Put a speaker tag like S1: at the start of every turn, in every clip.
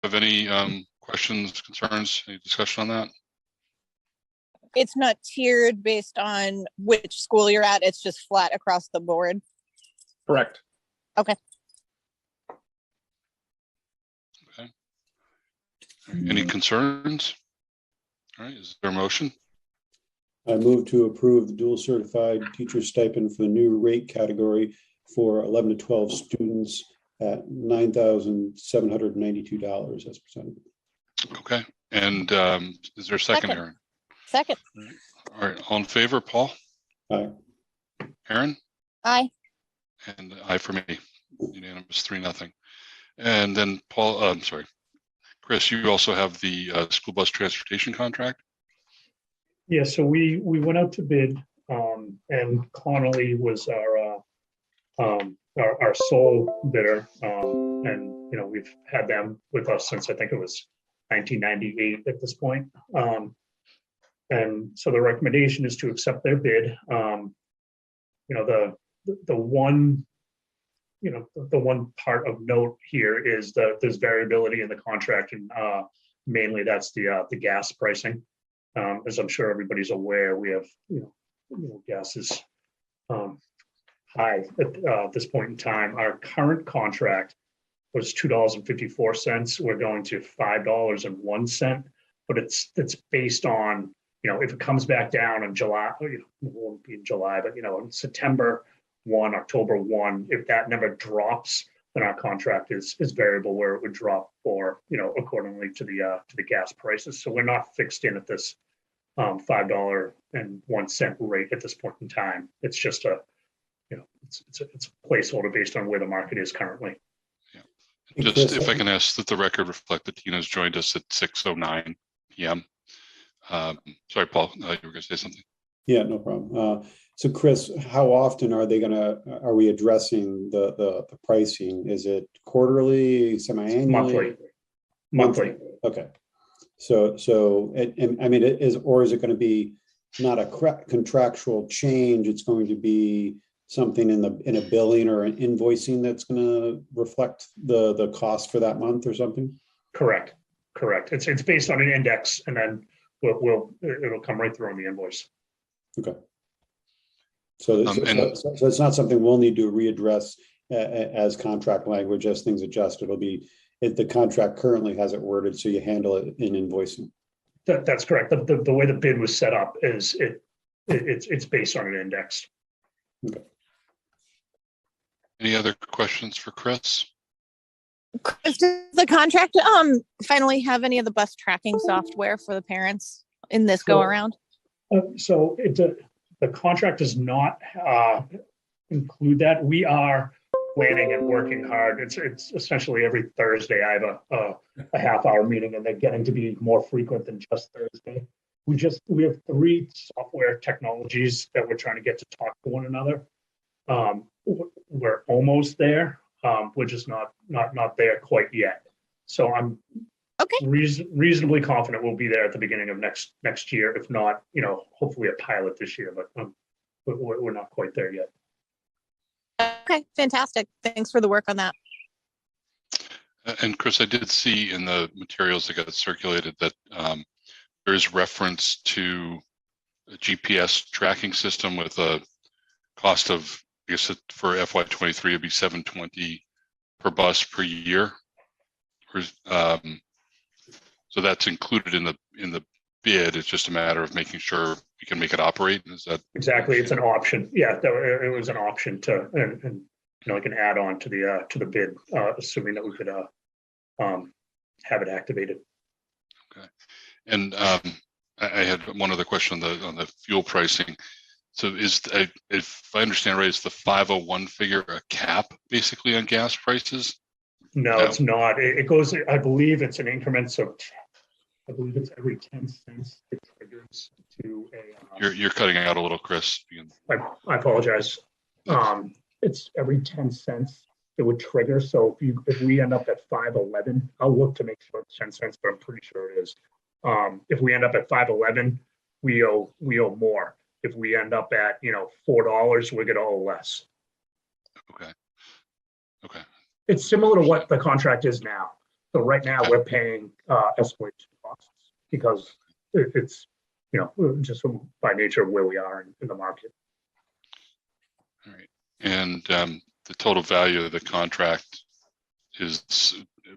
S1: have any questions, concerns, any discussion on that?
S2: It's not tiered based on which school you're at. It's just flat across the board.
S3: Correct.
S2: Okay.
S1: Okay. Any concerns? All right, is there a motion?
S4: I move to approve the dual certified teacher stipend for the new rate category for 11 to 12 students at $9,792 as presented.
S1: Okay, and is there a second, Aaron?
S2: Second.
S1: All right, all in favor, Paul?
S4: Aye.
S1: Aaron?
S2: Aye.
S1: And aye for me, unanimous, 3-0. And then Paul, I'm sorry, Chris, you also have the school bus transportation contract?
S3: Yeah, so we went out to bid, and Connolly was our sole bidder, and we've had them with us since I think it was 1998 at this point. And so the recommendation is to accept their bid. The one part of note here is that there's variability in the contract, and mainly that's the gas pricing. As I'm sure everybody's aware, we have gas is high at this point in time. Our current contract was $2.54. We're going to $5.01, but it's based on if it comes back down in July, it won't be in July, but in September 1, October 1, if that number drops, then our contract is variable where it would drop for accordingly to the gas prices. So we're not fixed in at this $5.01 rate at this point in time. It's just it's a placeholder based on where the market is currently.
S1: Yeah. Just if I can ask that the record reflect that Tina's joined us at 6:09 p.m. Sorry, Paul, you were going to say something.
S4: Yeah, no problem. So Chris, how often are we addressing the pricing? Is it quarterly, semi-annually?
S3: Monthly.
S4: Okay. So I mean, is it going to be not a contractual change? It's going to be something in a billing or an invoicing that's going to reflect the cost for that month or something?
S3: Correct. It's based on an index, and then it'll come right through on the invoice.
S4: Okay. So it's not something we'll need to readdress as contract language as things adjust. It'll be the contract currently has it worded, so you handle it in invoicing.
S3: That's correct. The way the bid was set up is it's based on an index.
S4: Okay.
S1: Any other questions for Chris?
S2: Chris, does the contract finally have any of the bus tracking software for the parents in this go around?
S3: So the contract does not include that. We are planning and working hard. It's essentially every Thursday I have a half-hour meeting, and they're getting to be more frequent than just Thursday. We have 3 software technologies that we're trying to get to talk to one another. We're almost there. We're just not there quite yet. So I'm reasonably confident we'll be there at the beginning of next year. If not, hopefully a pilot this year, but we're not quite there yet.
S2: Okay, fantastic. Thanks for the work on that.
S1: And Chris, I did see in the materials that got circulated that there is reference to a GPS tracking system with a cost of, I guess for FY23 it'd be $720 per bus per year. So that's included in the bid. It's just a matter of making sure we can make it operate. Is that
S3: exactly? It's an option. Yeah, it was an option to, and like an add-on to the bid, assuming that we could have it activated.
S1: Okay. And I had one other question on the fuel pricing. So if I understand right, is the 501 figure a cap basically on gas prices?
S3: No, it's not. It goes, I believe it's in increments of, I believe it's every 10 cents it triggers to a.
S1: You're cutting out a little, Chris.
S3: I apologize. It's every 10 cents it would trigger. So if we end up at 511, I'll look to make sure it's 10 cents, but I'm pretty sure it is. If we end up at 511, we owe more. If we end up at $4, we're gonna owe less.
S1: Okay.
S3: It's similar to what the contract is now. So right now we're paying escalation costs because it's, just by nature of where we are in the market.
S1: All right. And the total value of the contract is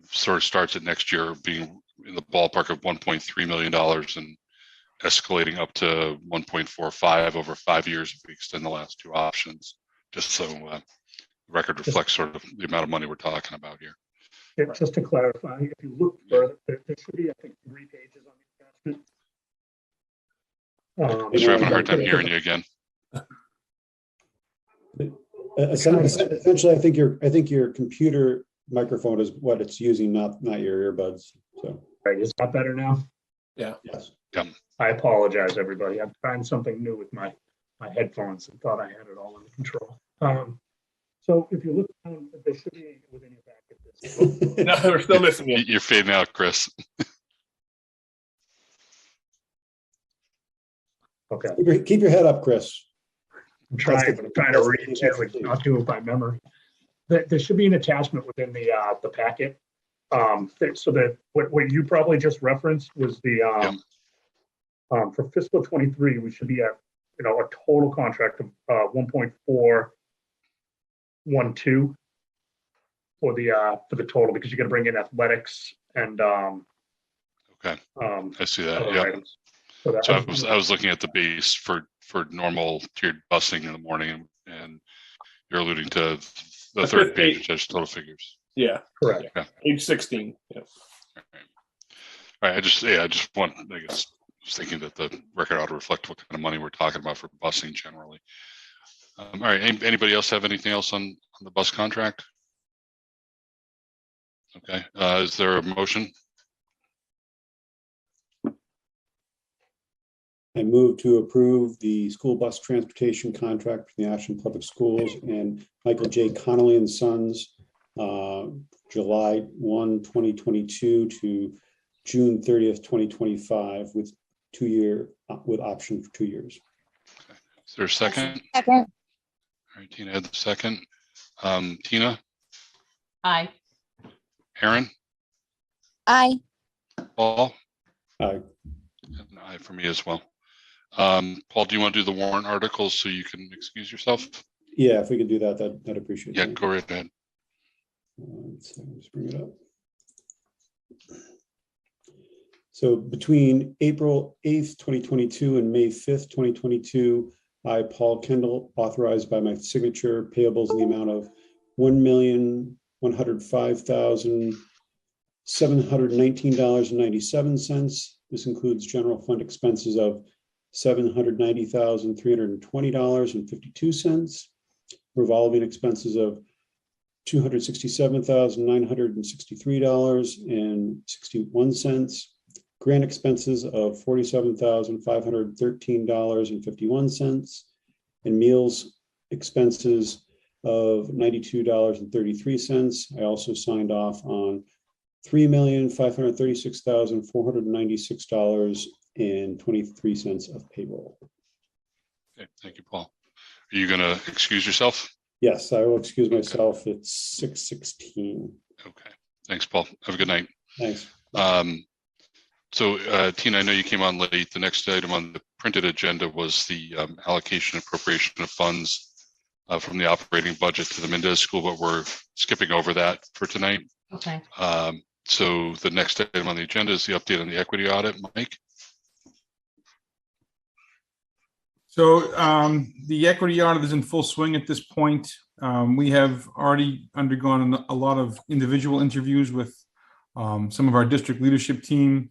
S1: sort of starts at next year being in the ballpark of $1.3 million and escalating up to 1.45 over 5 years if we extend the last two options, just so the record reflects sort of the amount of money we're talking about here.
S3: Yeah, just to clarify, if you look further, there should be, I think, 3 pages on the attachment.
S1: I'm sure having a hard time hearing you again.
S4: Essentially, I think your computer microphone is what it's using, not your earbuds. So,
S3: Right, is that better now?
S5: Yeah.
S4: yes.
S1: Yeah.
S3: I apologize, everybody. I'm trying something new with my headphones and thought I had it all under control. So if you look, there should be within your packet.
S5: No, we're still missing you.
S1: You're fading out, Chris.
S3: Okay,
S4: Keep your head up, Chris.
S3: I'm trying to read too, and not do it by memory. There should be an attachment within the packet. So that what you probably just referenced was the for fiscal 23, we should be at a total contract of 1.412 for the total, because you're going to bring in athletics and
S1: Okay, I see that.
S3: other
S1: Yeah.
S3: items. So that,
S1: So I was looking at the base for normal tiered busing in the morning, and you're alluding to the third page, which has total figures.
S5: Yeah.
S3: correct.
S5: Page 16. Yeah.
S1: All right. I just want, I guess, was thinking that the record ought to reflect what kind of money we're talking about for busing generally. All right. Anybody else have anything else on the bus contract? Okay. Is there a motion?
S4: I move to approve the school bus transportation contract for the Ashland Public Schools and Michael J. Connolly and Sons, July 1, 2022 to June 30th, 2025, with with option for 2 years.
S1: Is there a second?
S2: Second.
S1: All right, Tina had the second. Tina,
S6: Aye.
S1: Aaron,
S2: Aye.
S1: Paul,
S4: Aye.
S1: an aye for me as well. Paul, do you want to do the warrant articles so you can excuse yourself?
S4: Yeah, if we could do that, I'd appreciate it.
S1: Yeah, go right ahead.
S4: Let's bring it up. So between April 8th, 2022 and May 5th, 2022, I, Paul Kendall, authorized by my signature payables in the amount of $1,105,719.97. This includes general fund expenses of $790,320.52, revolving expenses of $267,963.61, grant expenses of $47,513.51, and meals expenses of $92.33. I also signed off on $3,536,496.23 of payroll.
S1: Okay, thank you, Paul. Are you going to excuse yourself?
S4: Yes, I will excuse myself. It's 6:16.
S1: Okay, thanks, Paul. Have a good night.
S4: Thanks.
S1: So Tina, I know you came on late. The next item on the printed agenda was the allocation and appropriation of funds from the operating budget to the Mendez School, but we're skipping over that for tonight.
S6: Okay.
S1: So the next item on the agenda is the update on the equity audit. Mike?
S7: So the equity audit is in full swing at this point. We have already undergone a lot of individual interviews with some of our district leadership team,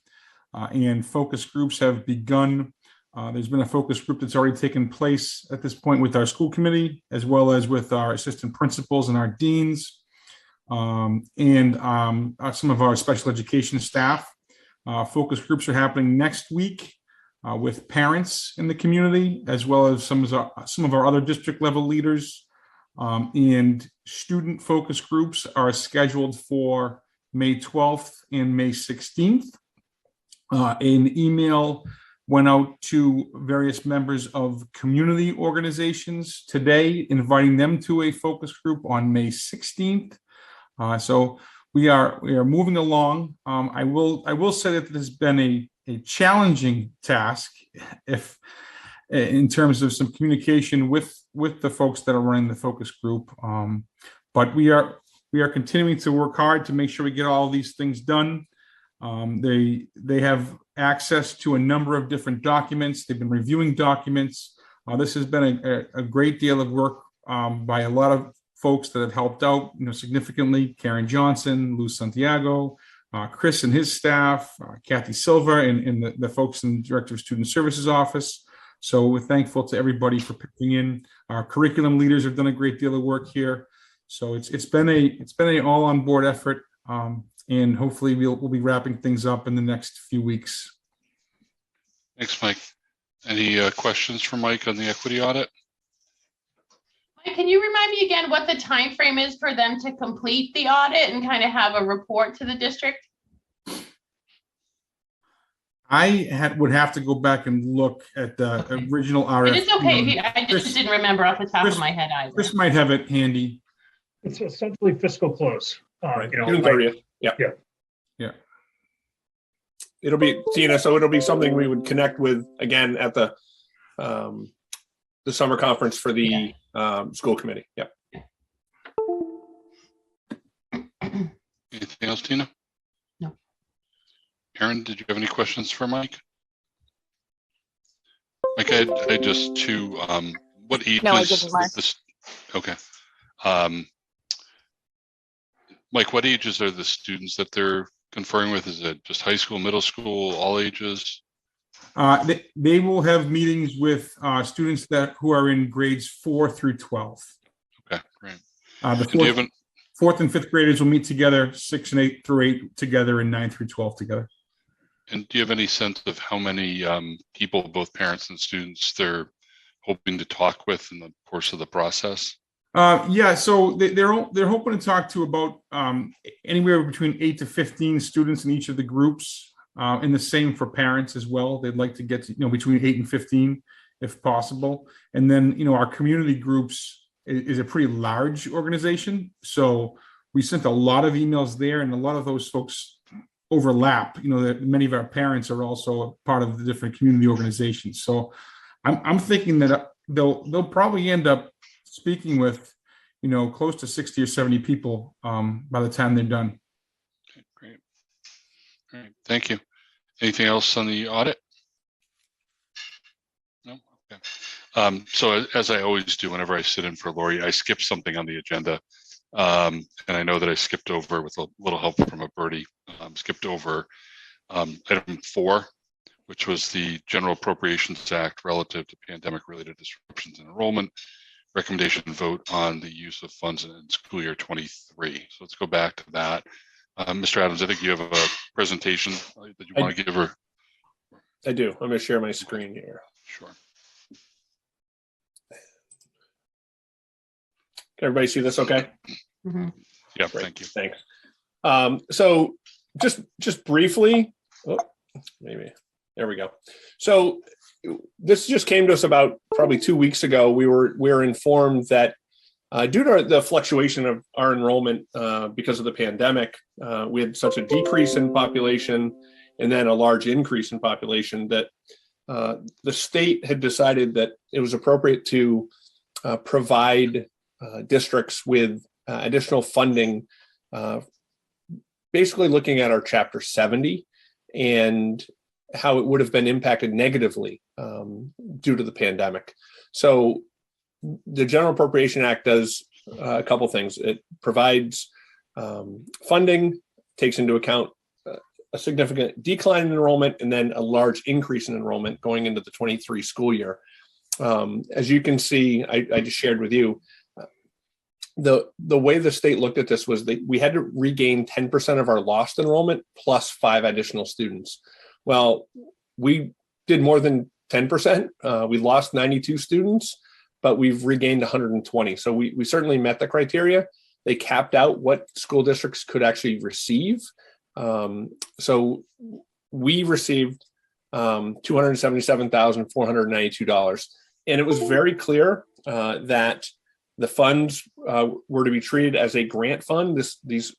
S7: and focus groups have begun. There's been a focus group that's already taken place at this point with our school committee, as well as with our assistant principals and our deans, and some of our special education staff. Focus groups are happening next week with parents in the community, as well as some of our other district level leaders. And student focus groups are scheduled for May 12th and May 16th. An email went out to various members of community organizations today, inviting them to a focus group on May 16th. So we are moving along. I will say that this has been a challenging task, if in terms of some communication with the folks that are running the focus group. But we are continuing to work hard to make sure we get all these things done. They have access to a number of different documents. They've been reviewing documents. This has been a great deal of work by a lot of folks that have helped out, significantly. Karen Johnson, Lou Santiago, Chris and his staff, Kathy Silva, and the folks in the Director of Student Services office. So we're thankful to everybody for pitching in. Our curriculum leaders have done a great deal of work here. So it's been a all on board effort, and hopefully we'll be wrapping things up in the next few weeks.
S1: Thanks, Mike. Any questions for Mike on the equity audit?
S6: Mike, can you remind me again what the time frame is for them to complete the audit and kind of have a report to the district?
S7: Would have to go back and look at the original RFP.
S6: It's okay. I just didn't remember off the top of my head either.
S7: Chris might have it handy.
S3: It's essentially fiscal close.
S5: Right.
S3: You know,
S5: June 30th. Yeah.
S7: Yeah.
S5: It'll be, Tina, so it'll be something we would connect with again at the summer conference for the school committee. Yeah.
S1: Anything else, Tina?
S6: No.
S1: Aaron, did you have any questions for Mike? Mike, I just what age
S2: No, I
S1: is
S2: didn't, Mark.
S1: this? Okay. Mike, what ages are the students that they're conferring with? Is it just high school, middle school, all ages?
S7: They will have meetings with students who are in grades 4 through 12.
S1: Okay, great.
S7: The fourth and fifth graders will meet together, 6 and 8 through 8 together, and 9 through 12 together.
S1: And do you have any sense of how many people, both parents and students, they're hoping to talk with in the course of the process?
S7: Yeah, so they're hoping to talk to about anywhere between 8 to 15 students in each of the groups, and the same for parents as well. They'd like to get to, between 8 and 15 if possible. And then, our community groups is a pretty large organization. So we sent a lot of emails there, and a lot of those folks overlap. That many of our parents are also part of the different community organizations. So I'm thinking that they'll probably end up speaking with, close to 60 or 70 people by the time they're done.
S1: Okay, great. All right, thank you. Anything else on the audit? No? Okay. So as I always do whenever I sit in for Lori, I skip something on the agenda. And I know that I skipped over, with a little help from a birdie, skipped over item 4, which was the General Appropriations Act relative to pandemic-related disruptions in enrollment. Recommendation vote on the use of funds in school year 23. So let's go back to that. Mr. Adams, I think you have a presentation that you want to give her.
S5: I do. I'm going to share my screen here.
S1: Sure.
S5: Can everybody see this okay?
S6: Mm-hmm.
S1: Yeah,
S5: Great.
S1: thank you.
S5: Thanks. So just briefly, maybe there we go. So this just came to us about probably 2 weeks ago. We were informed that due to the fluctuation of our enrollment because of the pandemic, we had such a decrease in population and then a large increase in population that the state had decided that it was appropriate to provide districts with additional funding, basically looking at our Chapter 70 and how it would have been impacted negatively due to the pandemic. So the General Appropriation Act does a couple things. It provides funding, takes into account a significant decline in enrollment, and then a large increase in enrollment going into the 23 school year. As you can see, I just shared with you, the way the state looked at this was that we had to regain 10% of our lost enrollment plus 5 additional students. Well, we did more than 10%. We lost 92 students, but we've regained 120. So we certainly met the criteria. They capped out what school districts could actually receive. So we received $277,492. And it was very clear that The funds were to be treated as a grant fund. These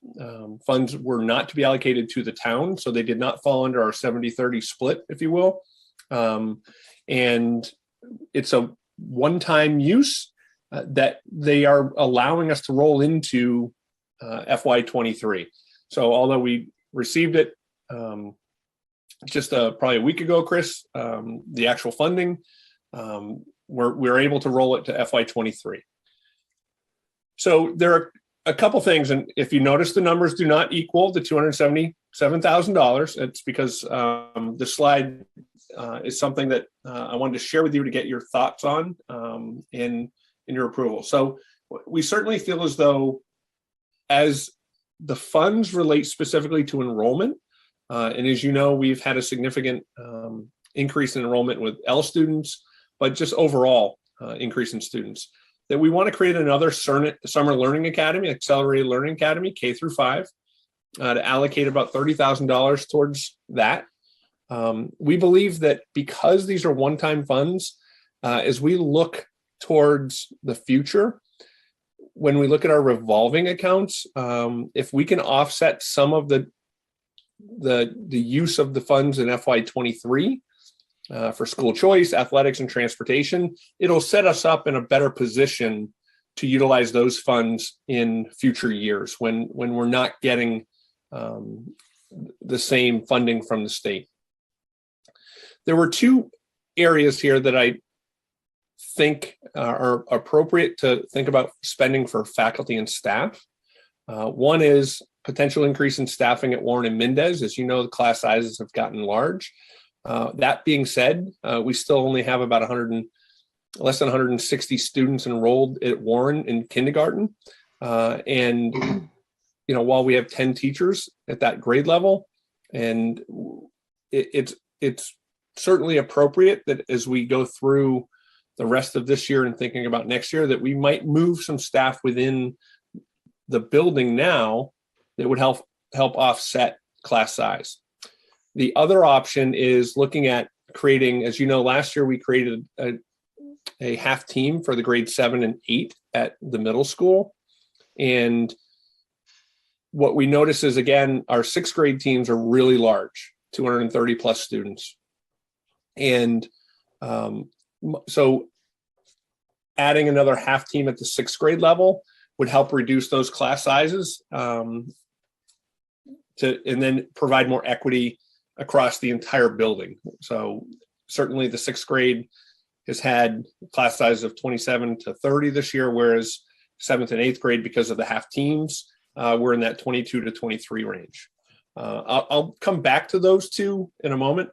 S5: funds were not to be allocated to the town, so they did not fall under our 70-30 split, if you will. And it's a one-time use that they are allowing us to roll into FY23. So although we received it just probably a week ago, Chris, the actual funding, we're able to roll it to FY23. So there are a couple things, and if you notice, the numbers do not equal the $277,000. It's because the slide is something that I wanted to share with you to get your thoughts on in your approval. So we certainly feel as though, as the funds relate specifically to enrollment, and as you know, we've had a significant increase in enrollment with L students, but just overall increase in students, that we want to create another summer learning academy, accelerated learning academy, K through 5, to allocate about $30,000 towards that. We believe that because these are one-time funds, as we look towards the future, when we look at our revolving accounts, if we can offset some of the use of the funds in FY23 for school choice, athletics, and transportation, it'll set us up in a better position to utilize those funds in future years when we're not getting the same funding from the state. There were two areas here that I think are appropriate to think about spending for faculty and staff. One is potential increase in staffing at Warren and Mendez. As you know, the class sizes have gotten large. That being said, we still only have about less than 160 students enrolled at Warren in kindergarten. And, you know, while we have 10 teachers at that grade level, and it's certainly appropriate that as we go through the rest of this year and thinking about next year, that we might move some staff within the building now that would help offset class size. The other option is looking at creating, as you know, last year we created a half team for the grade 7 and 8 at the middle school. And what we notice is, again, our 6th grade teams are really large, 230 plus students. And so adding another half team at the 6th grade level would help reduce those class sizes and then provide more equity across the entire building. So certainly the 6th grade has had class sizes of 27 to 30 this year, whereas 7th and 8th grade, because of the half teams, we're in that 22 to 23 range. I'll come back to those two in a moment.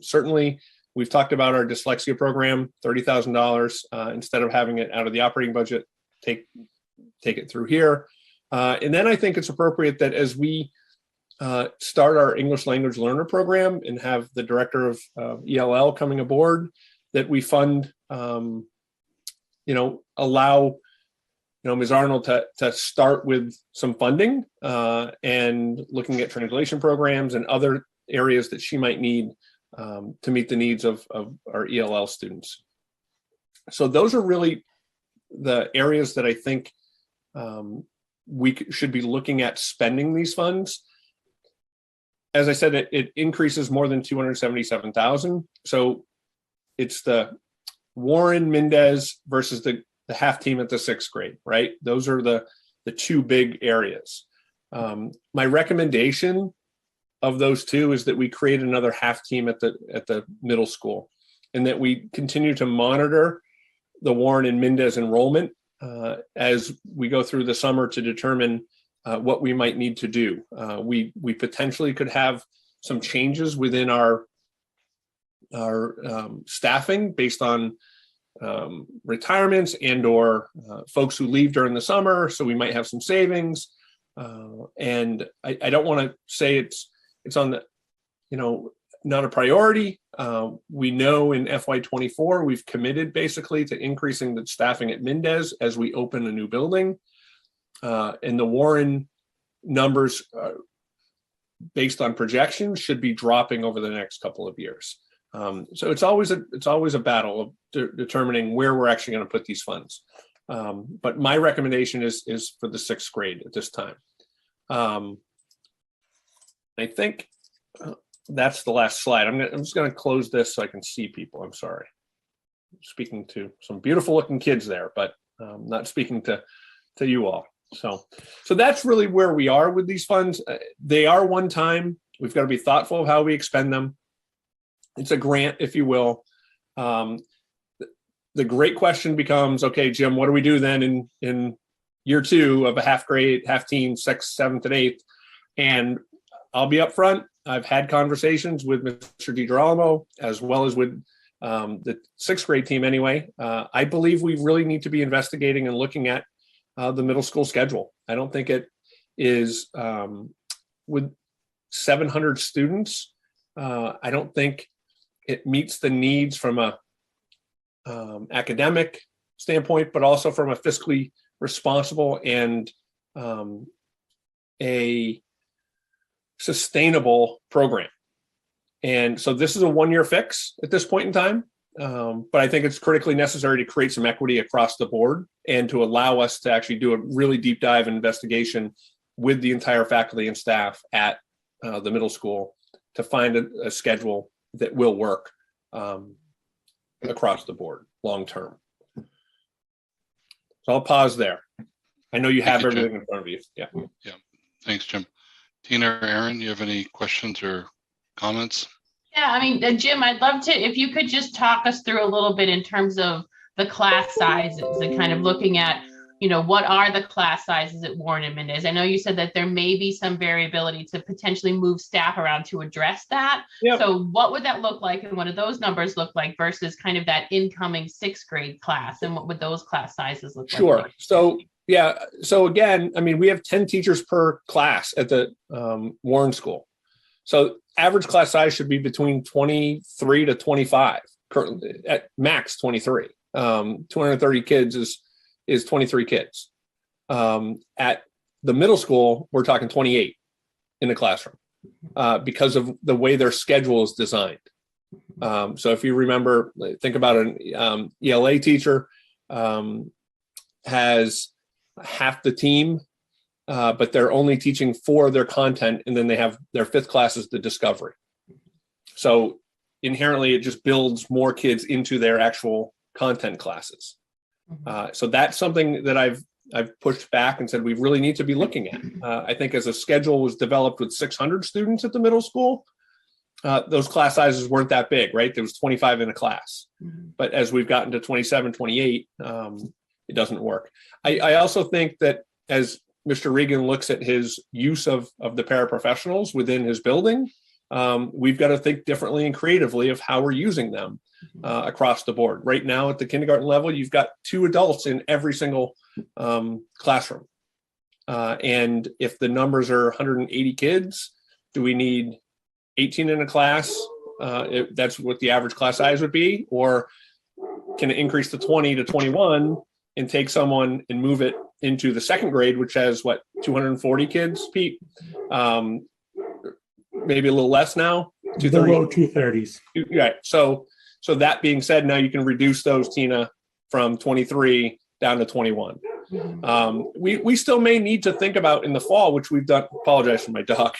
S5: Certainly, we've talked about our dyslexia program, $30,000, instead of having it out of the operating budget, take it through here. And then I think it's appropriate that as we start our English language learner program and have the director of ELL coming aboard, that we fund, allow, Ms. Arnold to start with some funding and looking at translation programs and other areas that she might need to meet the needs of our ELL students. So those are really the areas that I think we should be looking at spending these funds. As I said, it increases more than $277,000. So it's the Warren Mendez versus the half team at the 6th grade, right? Those are the two big areas. My recommendation of those two is that we create another half team at the middle school, and that we continue to monitor the Warren and Mendez enrollment as we go through the summer to determine what we might need to do. We potentially could have some changes within our staffing based on retirements and or folks who leave during the summer. So we might have some savings. And I don't want to say it's on the, not a priority. We know in FY24, we've committed basically to increasing the staffing at Mendez as we open a new building. And the Warren numbers, based on projections, should be dropping over the next couple of years. So it's always a battle of determining where we're actually going to put these funds. But my recommendation is for the 6th grade at this time. I think that's the last slide. I'm just going to close this so I can see people. I'm sorry. I'm speaking to some beautiful looking kids there, but not speaking to you all. So that's really where we are with these funds. They are one time. We've got to be thoughtful of how we expend them. It's a grant, if you will. The great question becomes, okay, Jim, what do we do then in year 2 of a half grade, half teen, 6th, 7th, and 8th? And I'll be upfront. I've had conversations with Mr. DiGirolamo as well as with the 6th grade team anyway. I believe we really need to be investigating and looking at the middle school schedule. I don't think it is with 700 students. I don't think it meets the needs from a academic standpoint, but also from a fiscally responsible and a sustainable program. And so this is a 1-year fix at this point in time. But I think it's critically necessary to create some equity across the board and to allow us to actually do a really deep dive investigation with the entire faculty and staff at the middle school to find a schedule that will work across the board long term. So I'll pause there. I know you have everything in front of you. Yeah.
S1: Thanks, Jim. Tina or Aaron, you have any questions or comments?
S6: Yeah, I mean, Jim, I'd love to, if you could just talk us through a little bit in terms of the class sizes and kind of looking at, what are the class sizes at Warren and Mendez? I know you said that there may be some variability to potentially move staff around to address that. Yep. So what would that look like? And what do those numbers look like versus kind of that incoming 6th grade class? And what would those class sizes look like?
S5: Sure. So, yeah. So again, I mean, we have 10 teachers per class at the Warren School. So average class size should be between 23 to 25, currently at max 23. 230 kids is 23 kids. At the middle school, we're talking 28 in the classroom because of the way their schedule is designed. So if you remember, think about an ELA teacher has half the team, but they're only teaching 4 of their content, and then they have their 5th class is the discovery. So inherently, it just builds more kids into their actual content classes. So that's something that I've pushed back and said we really need to be looking at. I think as a schedule was developed with 600 students at the middle school, those class sizes weren't that big, right? There was 25 in a class. But as we've gotten to 27, 28, it doesn't work. I also think that as Mr. Regan looks at his use of the paraprofessionals within his building, we've got to think differently and creatively of how we're using them across the board. Right now at the kindergarten level, you've got 2 adults in every single classroom. And if the numbers are 180 kids, do we need 18 in a class? If that's what the average class size would be, or can it increase to 20 to 21 and take someone and move it into the 2nd grade, which has 240 kids, Pete? Maybe a little less now.
S8: The low 230s.
S5: Right. So that being said, now you can reduce those, Tina, from 23 down to 21. We still may need to think about in the fall, which we've done. Apologize for my dog.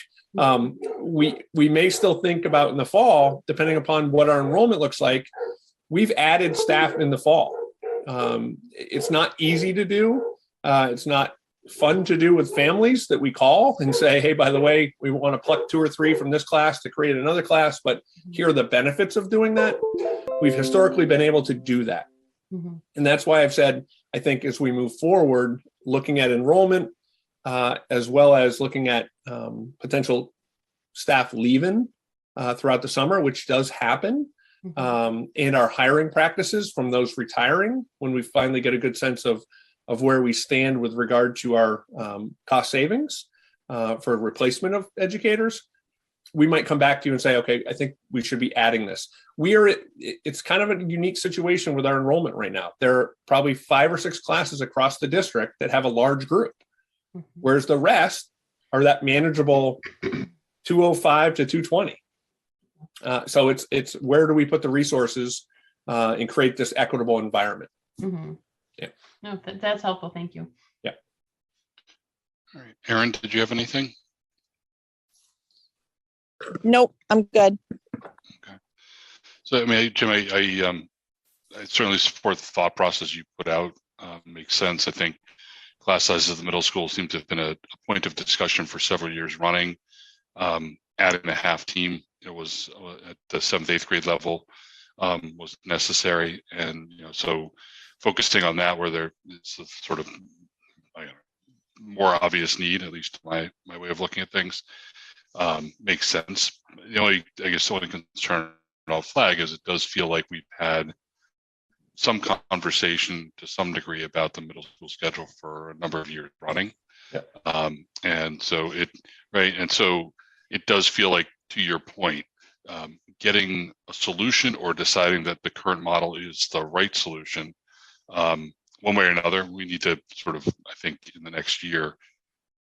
S5: We may still think about in the fall, depending upon what our enrollment looks like. We've added staff in the fall. It's not easy to do. It's not fun to do with families that we call and say, hey, by the way, we want to pluck 2 or 3 from this class to create another class, but here are the benefits of doing that. We've historically been able to do that. And that's why I've said, I think as we move forward, looking at enrollment, as well as looking at potential staff leaving throughout the summer, which does happen, and our hiring practices from those retiring, when we finally get a good sense of where we stand with regard to our cost savings for replacement of educators, we might come back to you and say, okay, I think we should be adding this. It's kind of a unique situation with our enrollment right now. There are probably 5 or 6 classes across the district that have a large group, whereas the rest are that manageable 205 to 220. So it's where do we put the resources and create this equitable environment?
S6: No, that's helpful. Thank you.
S1: All right, Aaron, did you have anything?
S2: Nope, I'm good.
S1: So, I mean, Jim, I certainly support the thought process you put out. Makes sense. I think class sizes at the middle school seem to have been a point of discussion for several years running. Adding a half team, it was at the 7th, 8th grade level was necessary. And, so focusing on that where there is a sort of more obvious need, at least my way of looking at things, makes sense. The only concern I'll flag is it does feel like we've had some conversation to some degree about the middle school schedule for a number of years running. And so it does feel like, to your point, getting a solution or deciding that the current model is the right solution, one way or another, we need to sort of, I think, in the next year,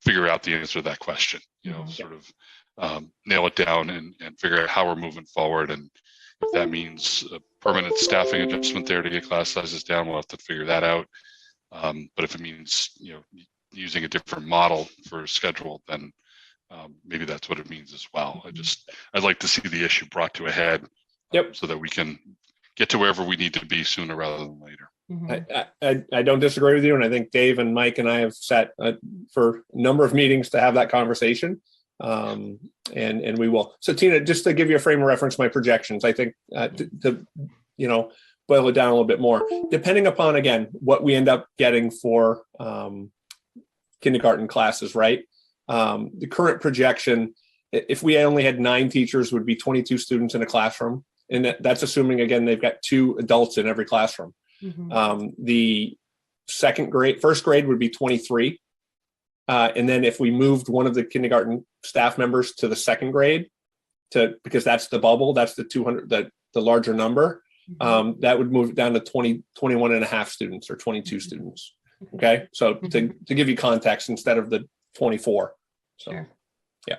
S1: figure out the answer to that question, sort of nail it down and figure out how we're moving forward. And if that means a permanent staffing adjustment there to get class sizes down, we'll have to figure that out. But if it means, using a different model for schedule, then maybe that's what it means as well. I'd like to see the issue brought to a head, so that we can get to wherever we need to be sooner rather than later.
S5: I don't disagree with you, and I think Dave and Mike and I have sat for a number of meetings to have that conversation, and we will. So Tina, just to give you a frame of reference, my projections, I think to boil it down a little bit more, depending upon, again, what we end up getting for kindergarten classes, right? The current projection, if we only had 9 teachers, would be 22 students in a classroom. And that's assuming, again, they've got 2 adults in every classroom. The first grade would be 23. And then if we moved one of the kindergarten staff members to the second grade, because that's the bubble, that's the 200, the larger number, that would move it down to 21 and a half students or 22 students. Okay. So to give you context, instead of the 24. So,
S6: sure.
S5: Yeah.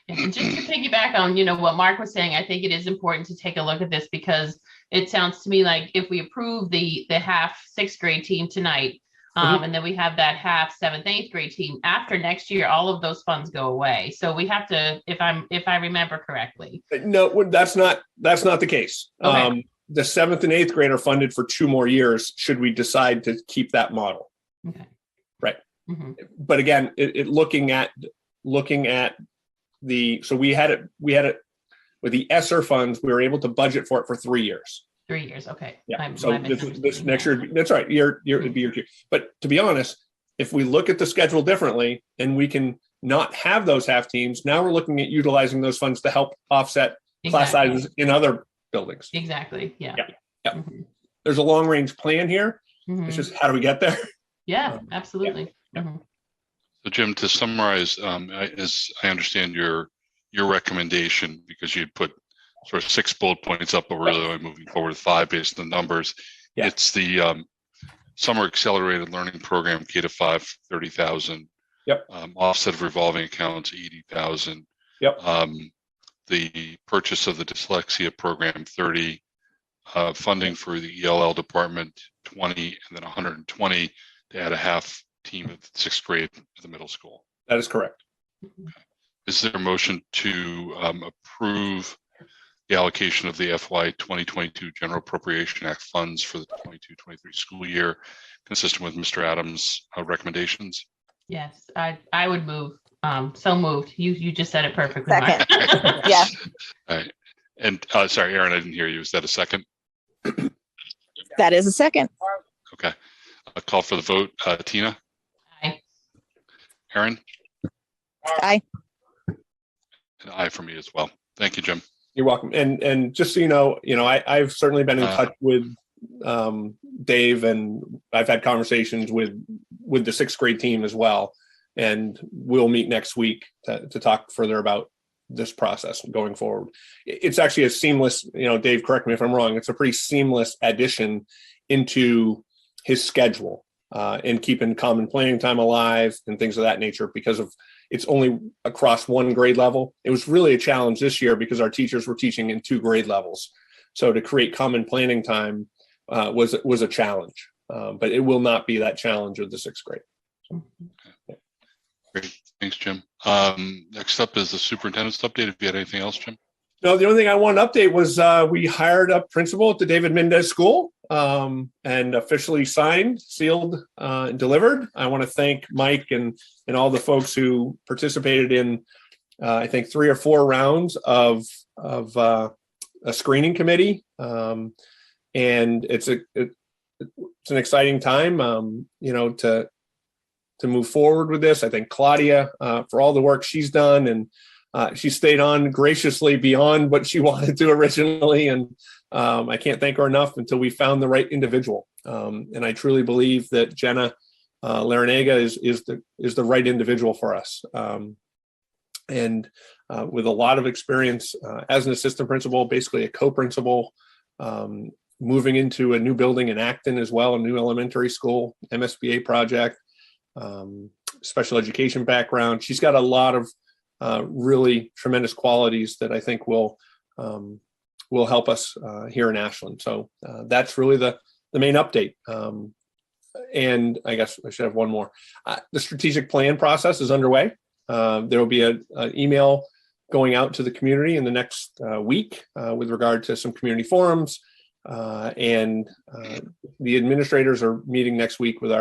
S6: And just to piggyback on, what Mark was saying, I think it is important to take a look at this, because it sounds to me like if we approve the half 6th grade team tonight, and then we have that half 7th, 8th grade team, after next year, all of those funds go away. So we have to, if I remember correctly.
S5: No, that's not the case.
S6: Okay.
S5: The 7th and 8th grade are funded for 2 more years, should we decide to keep that model.
S6: Okay.
S5: Right. But again, looking at so we had it with the ESSER funds, we were able to budget for it for 3 years.
S6: 3 years. Okay.
S5: Yeah. So this next year, that's right. It'd be your year. But to be honest, if we look at the schedule differently and we can not have those half teams, now we're looking at utilizing those funds to help offset class sizes in other buildings.
S6: Exactly. Yeah.
S5: There's a long range plan here. It's just, how do we get there?
S6: Yeah, absolutely.
S1: So Jim, to summarize, as I understand your recommendation, because you put sort of 6 bullet points up, but we're really only moving forward with 5 based on the numbers. It's the summer accelerated learning program, K-5, 30,000. Offset of revolving accounts, 80,000. The purchase of the dyslexia program, 30. Funding for the ELL department, 20, and then 120 to add a half team at the 6th grade at the middle school.
S5: That is correct.
S1: Is there a motion to approve the allocation of the FY 2022 General Appropriation Act funds for the 22-23 school year, consistent with Mr. Adams' recommendations?
S6: Yes, I would move. So moved. You just said it perfectly.
S2: Second. Yeah.
S1: All right. And sorry, Aaron, I didn't hear you. Is that a second?
S2: That is a second.
S1: Okay. A call for the vote. Tina?
S6: Aye.
S1: Aaron?
S2: Aye.
S1: An aye for me as well. Thank you, Jim.
S5: You're welcome. And just so you know, I've certainly been in touch with Dave, and I've had conversations with the 6th grade team as well. And we'll meet next week to talk further about this process going forward. It's actually a seamless, Dave, correct me if I'm wrong, it's a pretty seamless addition into his schedule, and keeping common planning time alive and things of that nature, because of it's only across 1 grade level. It was really a challenge this year because our teachers were teaching in 2 grade levels. So to create common planning time was a challenge. but it will not be that challenge of the 6th grade.
S1: Great. Thanks, Jim. Next up is the superintendent's update. If you had anything else, Jim?
S5: No, the only thing I wanted to update was we hired a principal at the David Mendez School and officially signed, sealed, and delivered. I want to thank Mike and all the folks who participated in, I think, 3 or 4 rounds of a screening committee. And it's an exciting time, to move forward with this. I thank Claudia for all the work she's done, and she stayed on graciously beyond what she wanted to originally. And I can't thank her enough until we found the right individual. And I truly believe that Jenna Larinaga is the right individual for us. And with a lot of experience as an assistant principal, basically a co-principal, moving into a new building in Acton as well, a new elementary school, MSBA project, special education background. She's got a lot of really tremendous qualities that I think will help us here in Ashland. So that's really the main update. And I guess I should have one more. The strategic plan process is underway. There will be an email going out to the community in the next week with regard to some community forums. And the administrators are meeting next week with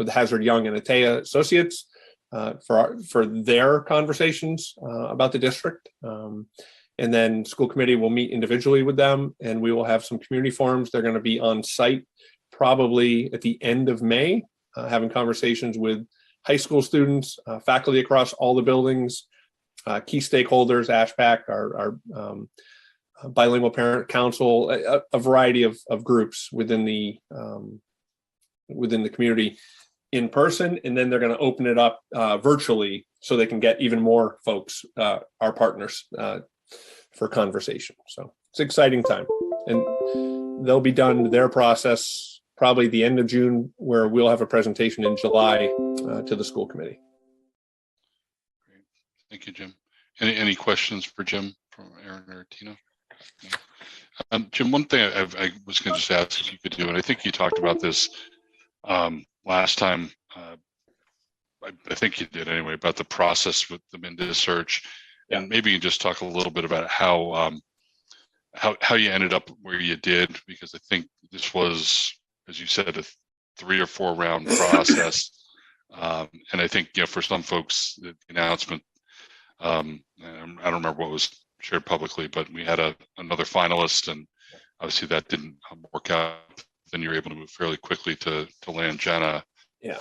S5: Hazard Young and Atea Associates for their conversations about the district. And then school committee will meet individually with them, and we will have some community forums. They're going to be on site probably at the end of May, having conversations with high school students, faculty across all the buildings, key stakeholders, ASHPAC, our bilingual parent council, a variety of groups within the community in person. And then they're going to open it up virtually so they can get even more folks, our partners, for conversation. So it's an exciting time, and they'll be done their process probably the end of June, where we'll have a presentation in July to the school committee.
S1: Great. Thank you, Jim. Any questions for Jim from Aaron or Tina? No. Jim, one thing I was going to just ask if you could do, and I think you talked about this last time, I think you did anyway, about the process with the Mendez search. Yeah. And maybe you just talk a little bit about how you ended up where you did, because I think this was, as you said, a 3 or 4 round process. And I think, for some folks, the announcement, I don't remember what was shared publicly, but we had another finalist, and obviously that didn't work out. Then you're able to move fairly quickly to land Jenna. Yeah.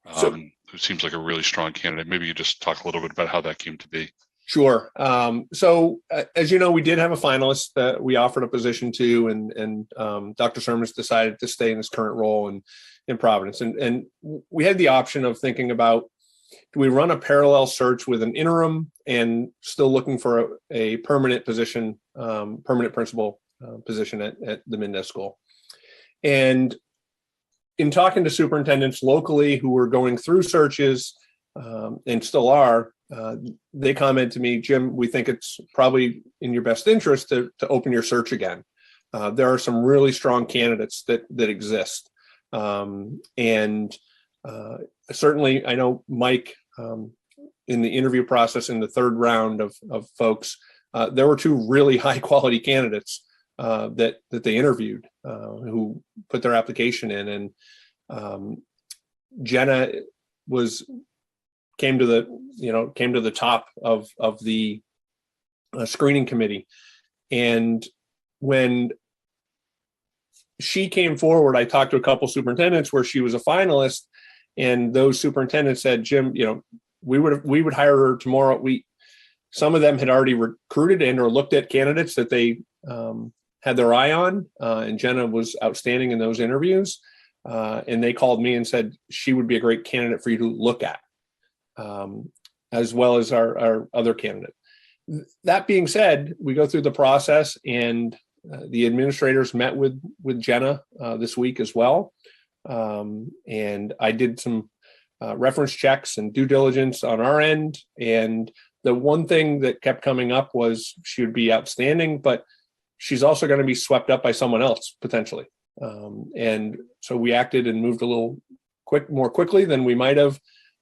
S1: Who seems like a really strong candidate. Maybe you just talk a little bit about how that came to be.
S5: Sure. So as you know, we did have a finalist that we offered a position to, and Dr. Sermons decided to stay in his current role in Providence. And we had the option of thinking about, do we run a parallel search with an interim and still looking for a permanent position, permanent principal position at the Mendez School? And in talking to superintendents locally who were going through searches and still are, they commented to me, Jim, we think it's probably in your best interest to open your search again. There are some really strong candidates that exist. And certainly I know Mike, in the interview process in the 3rd round of folks, there were 2 really high quality candidates that they interviewed who put their application in. And Jenna came to the top of the screening committee. And when she came forward, I talked to a couple superintendents where she was a finalist, and those superintendents said, Jim, we would hire her tomorrow. Some of them had already recruited and or looked at candidates that they had their eye on, and Jenna was outstanding in those interviews. And they called me and said she would be a great candidate for you to look at, as well as our other candidate. That being said, we go through the process, and the administrators met with Jenna this week as well. And I did some reference checks and due diligence on our end. And the one thing that kept coming up was she would be outstanding, but she's also going to be swept up by someone else potentially. And so we acted and moved a little more quickly than we might have.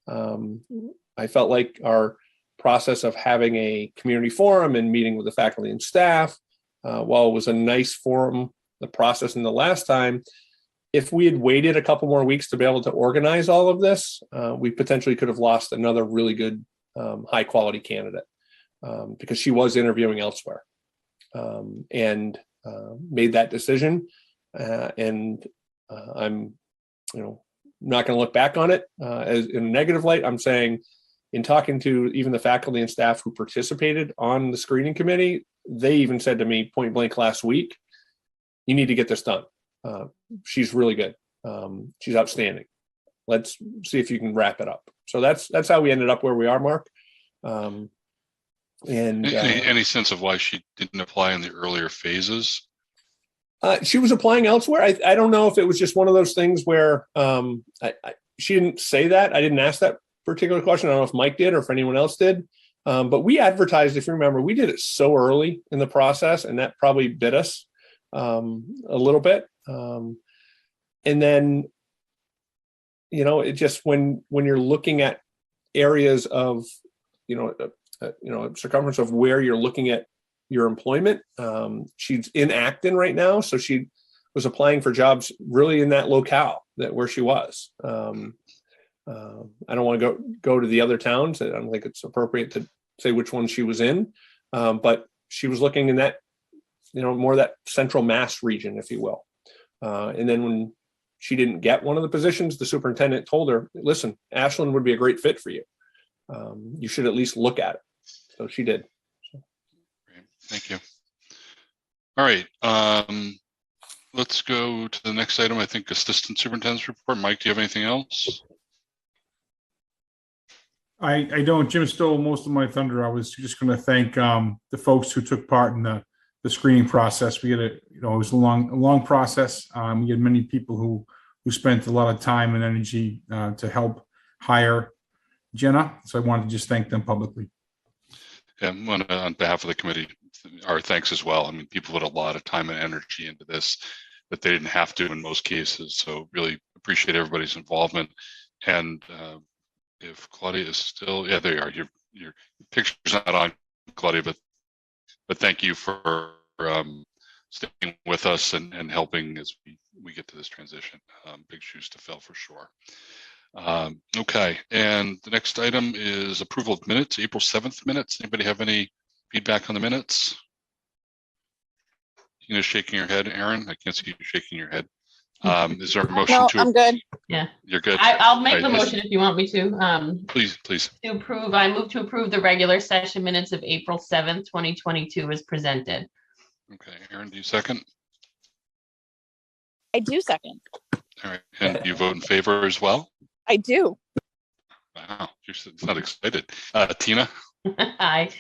S5: I felt like our process of having a community forum and meeting with the faculty and staff, while it was a nice forum, the process in the last time, if we had waited a couple more weeks to be able to organize all of this, we potentially could have lost another really good, high quality candidate, because she was interviewing elsewhere, and made that decision. And I'm, not going to look back on it as in a negative light. I'm saying, in talking to even the faculty and staff who participated on the screening committee, they even said to me point blank last week, "You need to get this done. She's really good. She's outstanding. Let's see if you can wrap it up." So that's how we ended up where we are, Mark. And
S1: any sense of why she didn't apply in the earlier phases?
S5: She was applying elsewhere. I don't know if it was just one of those things where she didn't say that. I didn't ask that particular question. I don't know if Mike did or if anyone else did. But we advertised, if you remember, we did it so early in the process, and that probably bit us a little bit. And then, it just when you're looking at areas of, circumference of where you're looking at your employment, she's in Acton right now, so she was applying for jobs really in that locale where she was. I don't want to go to the other towns. I don't think it's appropriate to say which one she was in, but she was looking in that, more that central Mass region, if you will. And then when she didn't get one of the positions, the superintendent told her, "Listen, Ashland would be a great fit for you. You should at least look at it." So she did.
S1: Great. Thank you. All right. Let's go to the next item. I think Assistant Superintendent's report. Mike, do you have anything else?
S7: I don't. Jim stole most of my thunder. I was just going to thank the folks who took part in the screening process. We had it was a long process. We had many people who spent a lot of time and energy to help hire Jenna. So I wanted to just thank them publicly.
S1: Yeah, on behalf of the committee, our thanks as well. I mean, people put a lot of time and energy into this that they didn't have to in most cases. So really appreciate everybody's involvement. And if Claudia is still, yeah, there you are. Your picture's not on, Claudia, but thank you for staying with us and helping as we get to this transition. Big shoes to fill for sure. Okay, and the next item is approval of minutes, April 7th minutes. Anybody have any feedback on the minutes? Tina's shaking her head. Aaron, I can't see you shaking your head. Is there a motion
S2: No,
S1: to?
S2: I'm good.
S6: Yeah.
S1: You're good.
S6: I'll make the motion if you want me to.
S1: Please.
S6: To approve, I move to approve the regular session minutes of April 7th, 2022 as presented.
S1: Okay, Aaron, do you second?
S2: I do second.
S1: All right, and you vote in favor as well?
S2: I do.
S1: Wow, you're not excited. Tina?
S6: Aye.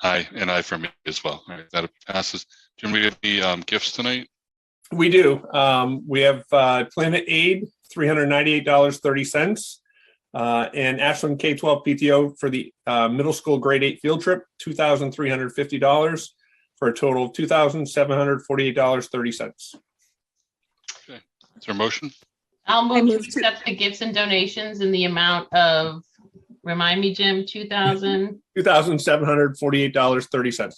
S1: Aye, and aye for me as well. All right, that passes. Jim, we have any gifts tonight?
S5: We do. We have Planet Aid, $398.30, and Ashland K-12 PTO for the middle school grade 8 field trip, $2,350 for a total of $2,748.30.
S1: Okay, is there a motion?
S6: I'll move to accept the gifts and donations in the amount of, remind me, Jim,
S5: $2,748.30.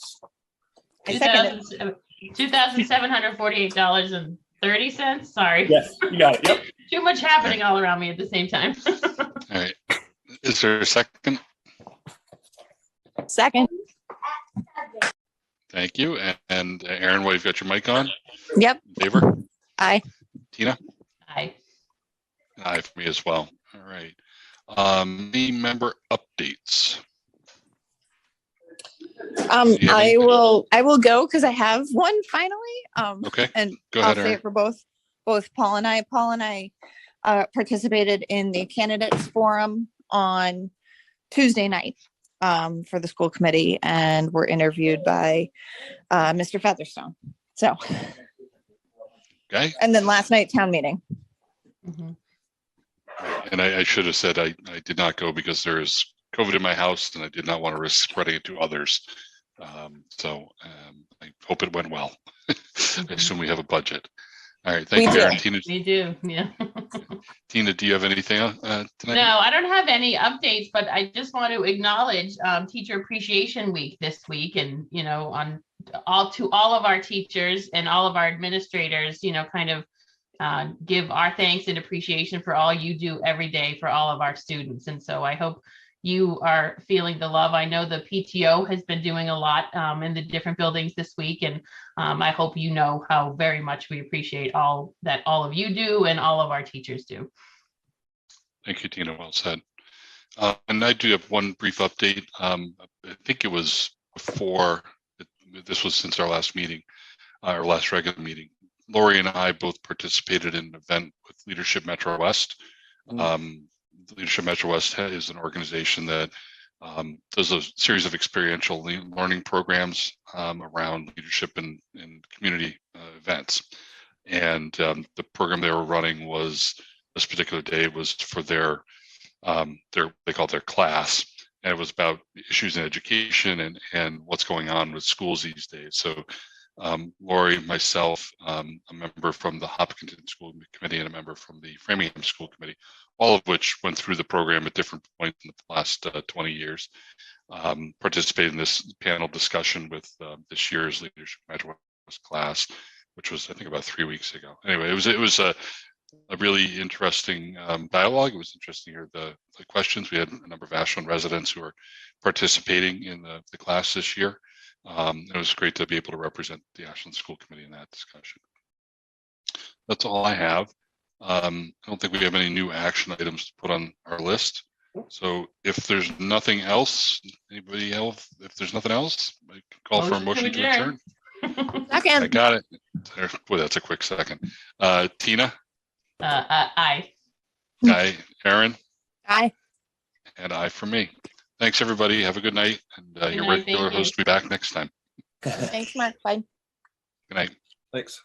S2: I second it.
S6: $2,748.30. Sorry.
S5: Yes, you got it. Yep.
S6: Too much happening all around me at the same time.
S1: All right, is there a second?
S2: Second.
S1: Thank you. And Aaron, while you've got your mic on?
S2: Yep.
S1: In favor?
S2: Aye.
S1: Tina?
S6: Aye.
S1: Aye for me as well. All right. The member updates.
S2: I will go because I have one finally.
S1: Okay.
S2: And
S1: Go
S2: I'll
S1: ahead,
S2: say
S1: Aaron.
S2: it for both Paul and I. Paul and I participated in the candidates forum on Tuesday night for the school committee, and were interviewed by Mr. Featherstone. So,
S1: Okay.
S2: and then last night town meeting.
S6: Mhm.
S1: And I should have said I did not go because there is COVID in my house and I did not want to risk spreading it to others. I hope it went well. I assume we have a budget. All right, thank
S2: We
S1: you,
S2: do.
S1: Aaron. Tina,
S6: We do, yeah.
S1: Tina, do you have anything tonight?
S6: No, I don't have any updates, but I just want to acknowledge Teacher Appreciation Week this week, and on all of our teachers and all of our administrators, kind of give our thanks and appreciation for all you do every day for all of our students. And so I hope you are feeling the love. I know the PTO has been doing a lot in the different buildings this week, and I hope you know how very much we appreciate all of you do and all of our teachers do.
S1: Thank you, Tina. Well said. And I do have one brief update. I think it was before, this was since our last meeting, our last regular meeting. Lori and I both participated in an event with Leadership Metro West. Leadership Metro West is an organization that does a series of experiential learning programs around leadership and community events. And the program they were running was, this particular day was for their they call it their class, and it was about issues in education and what's going on with schools these days. So Lori, myself, a member from the Hopkinton School Committee and a member from the Framingham School Committee, all of which went through the program at different points in the last 20 years, participated in this panel discussion with this year's Leadership Metro West class, which was, I think, about 3 weeks ago. Anyway, it was a really interesting dialogue. It was interesting to hear the questions. We had a number of Ashland residents who are participating in the class this year. It was great to be able to represent the Ashland School Committee in that discussion. That's all I have. I don't think we have any new action items to put on our list. So if there's nothing else, anybody else, if there's nothing else, I can call for a motion to adjourn.
S2: Second.
S1: I got it. Boy, that's a quick second. Tina?
S6: Aye.
S1: Aye. Aaron?
S2: Aye.
S1: And aye for me. Thanks, everybody. Have a good night. And your
S6: night,
S1: regular
S6: thank you.
S1: host will be back next time.
S2: Thanks, Mark. Bye.
S1: Good night.
S5: Thanks.